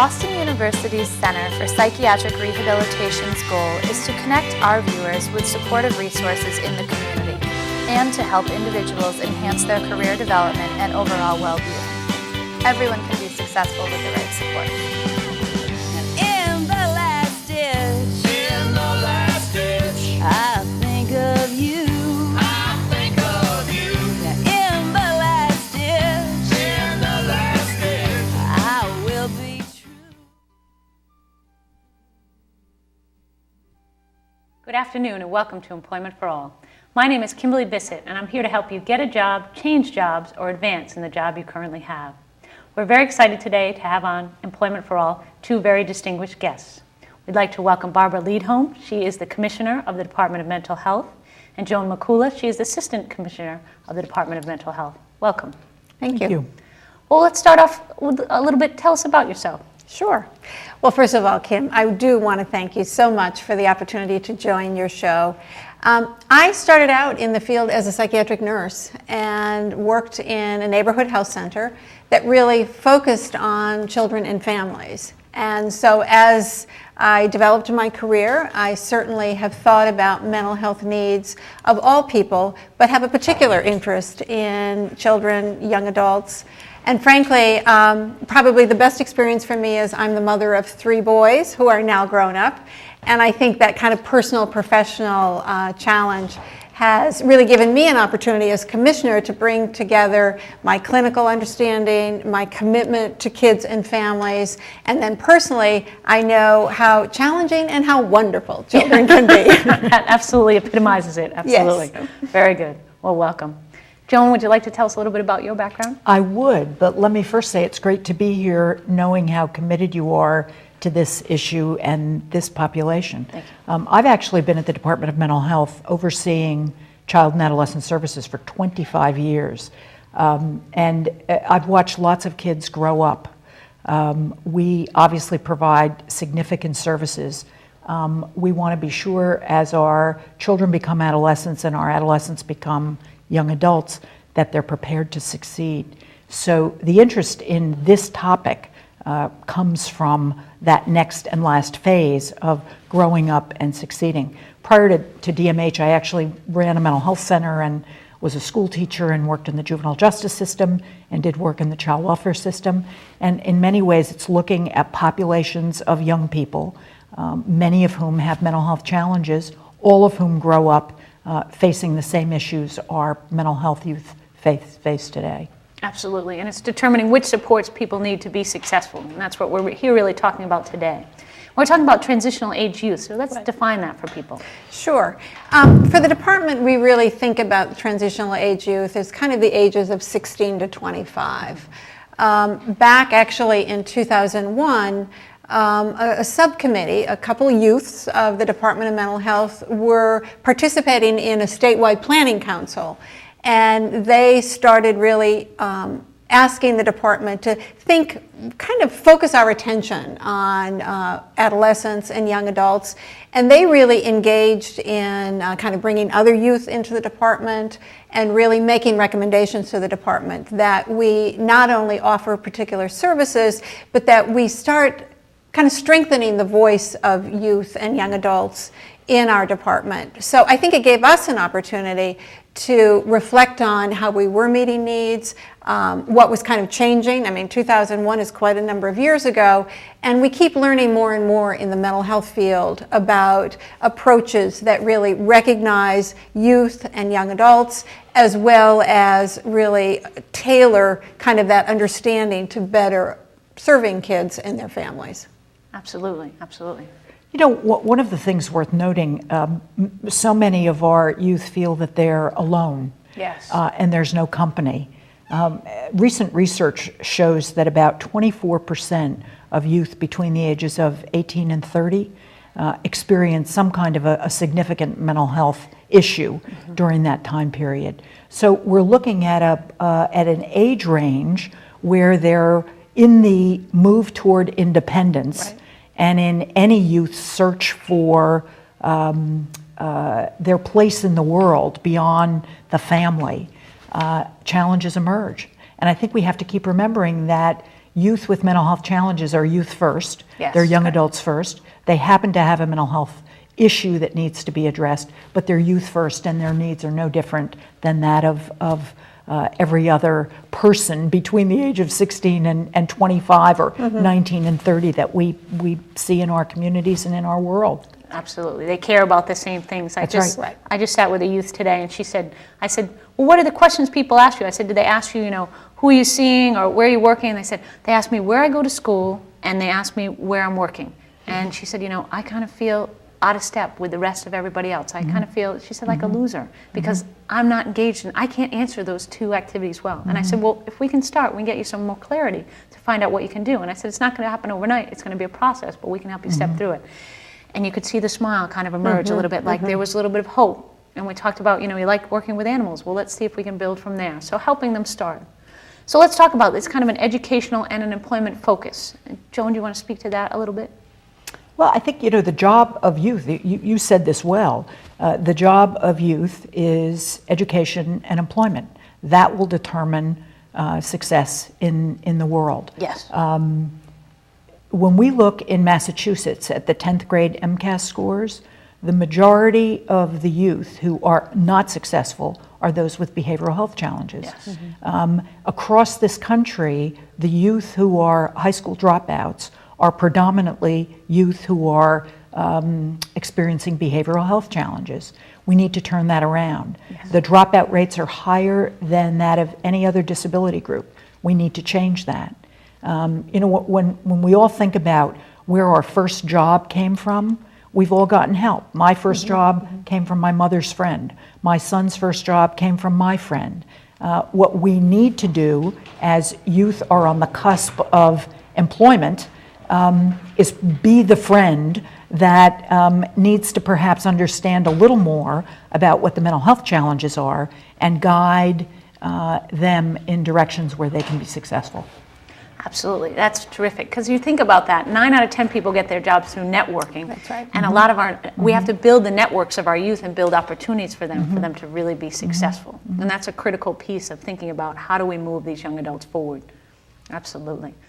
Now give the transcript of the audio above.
Boston University's Center for Psychiatric Rehabilitation's goal is to connect our viewers with supportive resources in the community and to help individuals enhance their career development and overall well-being. Everyone can be successful with the right support. In the last ditch, I think of you. Good afternoon and welcome to Employment for All. My name is Kimberly Bissett and I'm here to help you get a job, change jobs, or advance in the job you currently have. We're very excited today to have on Employment for All two very distinguished guests. We'd like to welcome Barbara Leadholm. She is the Commissioner of the Department of Mental Health, and Joan Mikula. She is the Assistant Commissioner of the Department of Mental Health. Welcome. Thank you. Well, let's start off with a little bit. Tell us about yourself. Sure. Well, first of all, Kim, I do want to thank you so much for the opportunity to join your show. I started out in the field as a psychiatric nurse and worked in a neighborhood health center that really focused on children and families. And so as I developed my career, I certainly have thought about mental health needs of all people, but have a particular interest in children, young adults. And frankly, probably the best experience for me is I'm the mother of 3 boys who are now grown up. And I think that kind of personal, professional challenge has really given me an opportunity as commissioner to bring together my clinical understanding, my commitment to kids and families, and then personally, I know how challenging and how wonderful children can be. That absolutely epitomizes it, absolutely. Yes. Very good. Well, welcome. Joan, would you like to tell us a little bit about your background? I would, but let me first say it's great to be here knowing how committed you are to this issue and this population. Thank you. I've actually been at the Department of Mental Health overseeing child and adolescent services for 25 years. And I've watched lots of kids grow up. We obviously provide significant services. We want to be sure as our children become adolescents and our adolescents become young adults that they're prepared to succeed. So the interest in this topic comes from that next and last phase of growing up and succeeding. Prior to DMH, I actually ran a mental health center and was a school teacher and worked in the juvenile justice system and did work in the child welfare system. And in many ways, it's looking at populations of young people, many of whom have mental health challenges, all of whom grow up facing the same issues our mental health youth face today. Absolutely, and it's determining which supports people need to be successful, and that's what we're here really talking about today. We're talking about transitional age youth, so let's define that for people. Sure. For the department, we really think about transitional age youth as kind of the ages of 16 to 25. Back actually in 2001, a subcommittee, a couple youths of the Department of Mental Health were participating in a statewide planning council. And they started really asking the department to think, kind of focus our attention on adolescents and young adults. And they really engaged in kind of bringing other youth into the department and really making recommendations to the department that we not only offer particular services, but that we start kind of strengthening the voice of youth and young adults in our department. So I think it gave us an opportunity to reflect on how we were meeting needs, what was kind of changing. I mean, 2001 is quite a number of years ago, and we keep learning more and more in the mental health field about approaches that really recognize youth and young adults, as well as really tailor kind of that understanding to better serving kids and their families. Absolutely, absolutely. You know, one of the things worth noting, so many of our youth feel that they're alone. Yes. And there's no company. Recent research shows that about 24% of youth between the ages of 18 and 30 experience some kind of a significant mental health issue during that time period. So we're looking at an age range where they're in the move toward independence. Right. And in any youth's search for their place in the world beyond the family, challenges emerge. And I think we have to keep remembering that youth with mental health challenges are youth first. Yes, They're young correct. adults first. They happen to have a mental health issue that needs to be addressed, but they're youth first, and their needs are no different than that of every other person between the age of 16 and 25 or 19 and 30 that we see in our communities and in our world. Absolutely. They care about the same things. That's right. I just sat with a youth today, and I said, well, what are the questions people ask you? I said, do they ask you, who are you seeing or where are you working? And they asked me where I go to school, and they asked me where I'm working. And she said, I kind of feel out of step with the rest of everybody else. I kind of feel, she said, like a loser, because I'm not engaged, and I can't answer those two activities well. And I said, well, if we can start, we can get you some more clarity to find out what you can do. And I said, it's not going to happen overnight. It's going to be a process, but we can help you step through it. And you could see the smile kind of emerge a little bit, like there was a little bit of hope. And we talked about, you like working with animals. Well, let's see if we can build from there. So helping them start. So let's talk about this, kind of an educational and an employment focus. Joan, do you want to speak to that a little bit? Well, I think, the job of youth, you said this well, the job of youth is education and employment. That will determine success in the world. Yes. When we look in Massachusetts at the 10th grade MCAS scores, the majority of the youth who are not successful are those with behavioral health challenges. Yes. Across this country, the youth who are high school dropouts are predominantly youth who are experiencing behavioral health challenges. We need to turn that around. Yes. The dropout rates are higher than that of any other disability group. We need to change that. When we all think about where our first job came from, we've all gotten help. My first job came from my mother's friend. My son's first job came from my friend. What we need to do as youth are on the cusp of employment is be the friend that needs to perhaps understand a little more about what the mental health challenges are and guide them in directions where they can be successful. Absolutely. That's terrific. Because you think about that, 9 out of 10 people get their jobs through networking. That's right. And a lot of we have to build the networks of our youth and build opportunities for them to really be successful. And that's a critical piece of thinking about how do we move these young adults forward. Absolutely.